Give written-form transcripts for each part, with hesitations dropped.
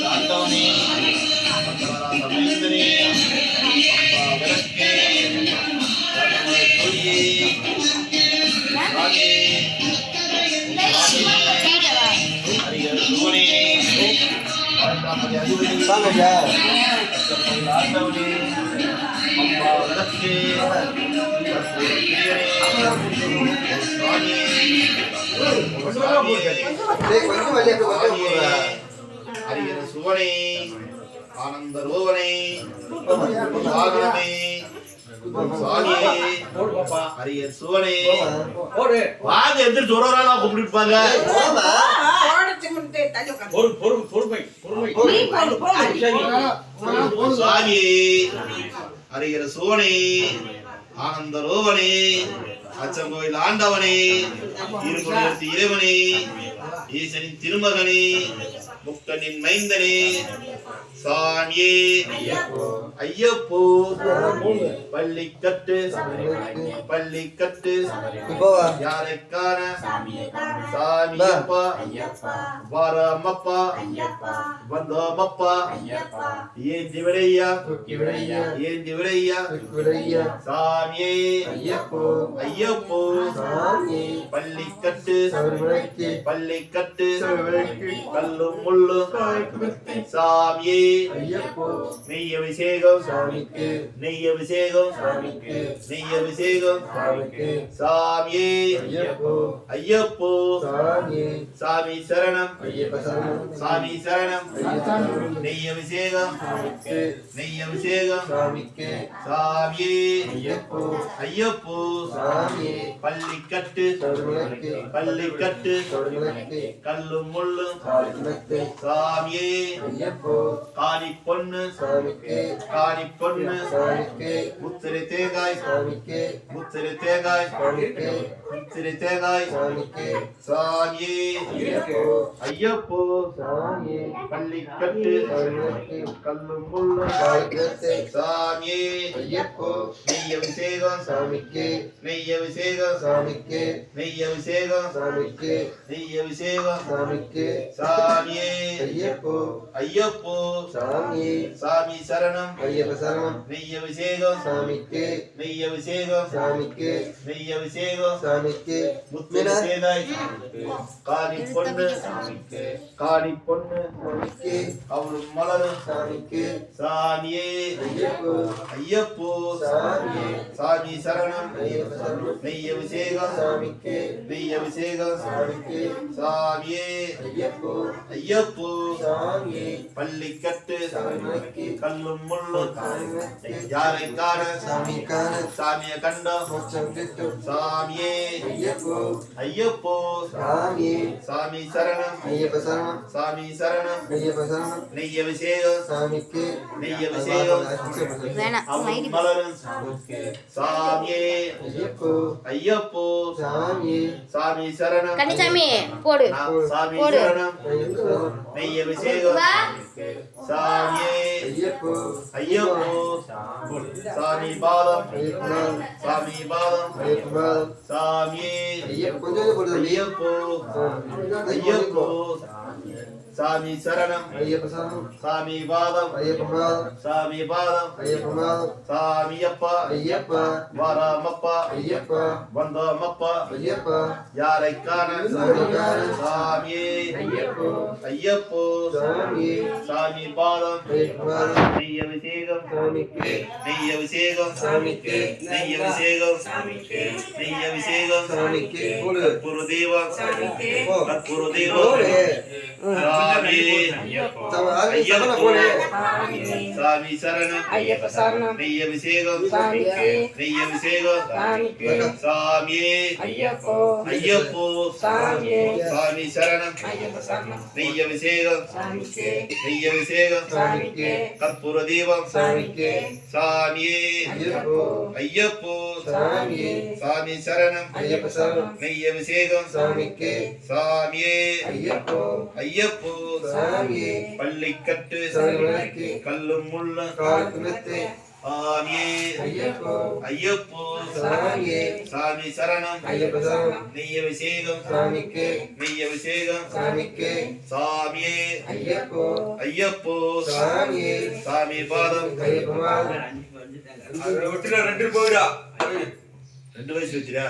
ஆண்டவனே சமேந்தனே அம்பா விளக்கே தர்மமலை தொழியே ராஜே ஹரிஹர சுவனே ஆண்டவனே அம்பா விளக்கே ஹரிஹர சுவனே ஆனந்த ரோவனே ஹரிஹர சுவனே வாங்க எந்திரிச்சு ஒரு ஒரு ஆளா கூப்பிட்டுருப்பாங்க. ஹரிஹர சுவனே ஆனந்த ரோவனே அச்சங்கோயில் ஆண்டவனே இருகுணத்து இறைவனே ஈசனின் திருமகனே முக்தனின் மைந்தனே சாமியே ஐயப்போ பள்ளிக்கட்டு பள்ளிக்கட்டு யாரைக்கான சாமியப்பா வாரமப்பா வந்தோமப்பா ஏந்தி விடையா ஏந்தி விடையா சாமியே ஐயப்போ பள்ளிக்கட்டு பள்ளிக்கட்டு கல்லும் முள்ளும் சாமியே நெய் அபிஷேகம் நெய் அபிஷேகம் நெய் அபிஷேகம் சாமியே ஐயப்போ சாமி சரணம் சாமி சரணம் நெய் அபிஷேகம் நெய் அபிஷேகம் சாமியே ஐயப்போ பள்ளிக்கட்டு பள்ளிக்கட்டு கல்லும் முள்ளும் சாமியே காளி பொண்ணு காளி பொண்ணு முத்திரை தேங்காய் முத்திரை தேங்காய் முத்திரை தேங்காய் சாமியே ஐயப்போ பள்ளிக்கட்டு கல்லும் முள்ளும் சாமியே நெய் அபிஷேகம் நெய் அபிஷேகம் நெய் அபிஷேகம் நெய் அபிஷேகம் சாமியே ஐயப்போ சாமி சரணம் நெய் அபிஷேகம் நெய் அபிஷேகம் நெய் அபிஷேகம் முத்திரை தேங்காய் காளி பொண்ணு காளி பொண்ணு அவளும் மலரும் சாமியே ஐயப்போ சாமி சரணம் நெய் அபிஷேகம் நெய் அபிஷேகம் சாமியே ஐயப்போ பள்ளிக்கட்டு கல்லும் முள்ளும் யாரைக்கான சாமிய கண்டம் சாமியே ஐயப்போ சாமி சரணம் சாமி சரணம் நெய் அபிஷேகம் நெய் அபிஷேகம் மலரும் சாமியே ஐயப்போ சாமி சரணம் சாமி சரணம் நெய் அபிஷேகம் சாமியே ஐயப்போ சாமி பாதம் சாமி பாதம் சாமியே ஐயப்போ ஐயப்போ சாமி சரணம் சாமி பாதம் சாமி பாதம் சாமியப்பா வாராமப்பா வந்தோமப்பா யாரைக்கான சாமியே ஐயப்போ சாமி பாதம் நெய் அபிஷேகம் நெய் அபிஷேகம் நெய் அபிஷேகம் நெய் அபிஷேகம் கற்பூர தீபம் கற்பூர தீபம் சாமி சரணம் நெய் அபிஷேகம் நெய் அபிஷேகம் சாமியே ஐயப்போ சாமி சரணம் நெய் அபிஷேகம் நெய் அபிஷேகம் கற்பூர தீபம் சாமியே ஐயப்போ சாமி சரணம் நெய் அபிஷேகம் சாமியே ஐயப்போ பள்ளிக்கட்டு கல்லும் முள்ளும் சாமியே ஐயப்போ ஐயப்போ சாமியே சாமி சரணம் ஐயப்ப சரணம் நெய் அபிஷேகம் சாமிக்கு நெய் அபிஷேகம் சாமிக்கு சாமியே ஐயப்போ ஐயப்போ சாமியே சாமி பாதம் ஐயப்பமா ஒட்டுல 2 போயிடா 2 வயசு வச்சிரா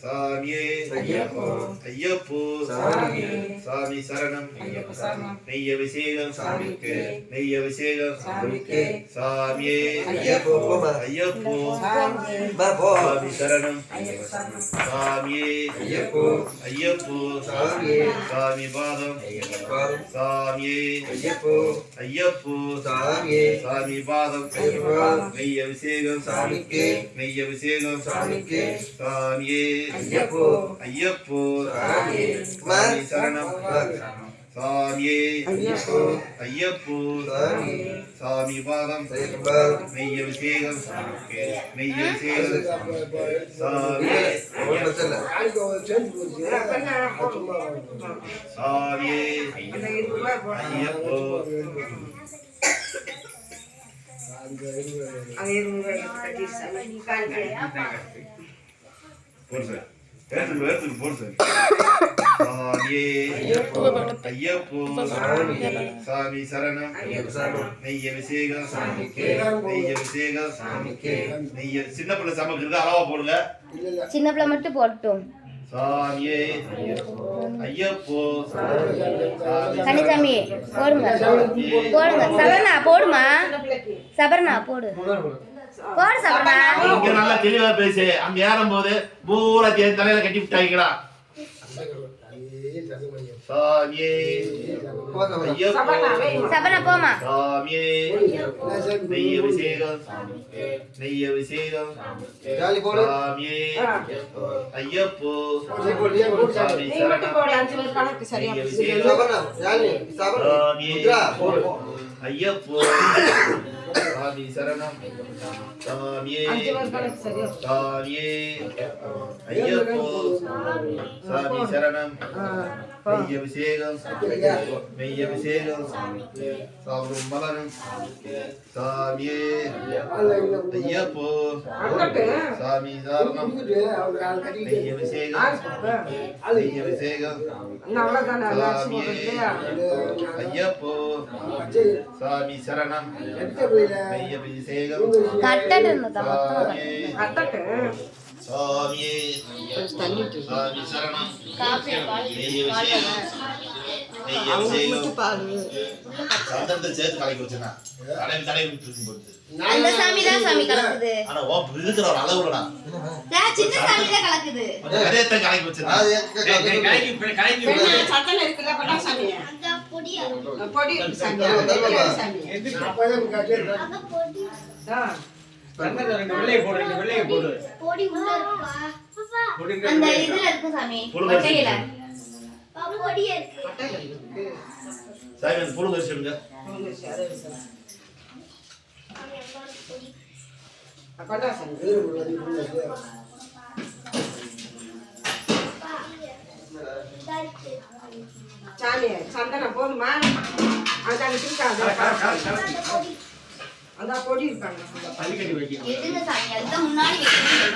சாமியே ஐயப்போ ஐயப்போ சாமியே சாமி சரணம் நெய் அபிஷேகம் சாமிக்கு நெய் அபிஷேகம் சாமிக்கு சாமியே ஐயப்போ ஐயப்போ பாபோ சாமி சரணம் சாமியே ஐயப்போ ஐயப்போ சாமியே சாமி பாதம் ஐயப்பா சாமியே ஐயப்போ ஐயப்போ சாமியே சாமி பாதம் ஐயப்பா நெய் அபிஷேகம் சாமிக்கு நெய் அபிஷேகம் சாமிக்கு சாமியே ஐயப்போ ஐயப்போ சாமியே சாமி சரணம் சாமியே ஐயப்போ ஐயப்போ சாமியே சாமி பாதம் ஐயப்பா நெய் அபிஷேகம் நெய் அபிஷேகம் சாமியே ஓட்டத்துல சாமியே ஐயப்போ போடு சார் எடுத்துட்டு போடு சார் சாமியே ஐயப்போ சாமி சரணம் நெய் அபிஷேகம் நெய் அபிஷேகம் நெய் சின்ன பிள்ளை சமைக்கிறது அளவா போடுங்க சின்ன பிள்ளை மட்டும் போட்டோம். சாமியே ஐயப்போ கனிசாமி போடுங்க போடுங்க. சபரணா போடுமா, சபரணா போடு போடு சபரணா. இங்க நல்லா தெளிவா பேசு. அங்க ஏறும் போது பூரா தலையில கட்டி விட்டாங்களா. சாமியே ஐயப்போ சபரணா போமா. சாமியே நெய் அபிஷேகம் நெய் அபிஷேகம் சாமியே ஐயப்போ சாமி சரணம் நெய் அபிஷேகம் சாமியே ஐயப்போ சாமி சரணம் சாமியே சாமியே ஐயப்போ சாமி சரணம் நெய் அபிஷேகம் நெய் அபிஷேகம் சாவரும் மலரும் சாமியே ஐயப்போ சாமி சரணம் நெய் அபிஷேகம் நெய் அபிஷேகம் சாமியே ஐயப்போ சாமி சரணம் நெய் அபிஷேகம் சாமியே சாமி சரணம் நெய் அபிஷேகம் நெய் அபிஷேகம் சந்தனத்தை சேர்த்து கலக்கி வச்சுனா தடவி விட்டு போகுது. அந்த சாமி தான் சாமி கலக்குது. ஆனா ஓ இருக்கிற ஒரு அளவுலடா சின்ன சாமி தான் கலக்குது. அதேத்த கலக்கி வச்சுனா சத்தன இருக்குல பட்டா சாமி அங்க பொடியா பொடி சாமி சாமி அங்க பொடி வெள்ளைய போடு பொடி உள்ள இருக்குப்பா. அந்த இதுல இருக்கு சாமி பட்டையில பொடியா இருக்கு. சாமி அந்த புழு கரிசி சொல்லுங்க. பட்டா சாமி சாமி சந்தன போதுமா அங்க இருக்காங்க அந்த பொடி இருக்காங்க பள்ளிக்கட்டி வைக்க எதுங்க சாமி அதுதான் முன்னாடி வைக்கணும்.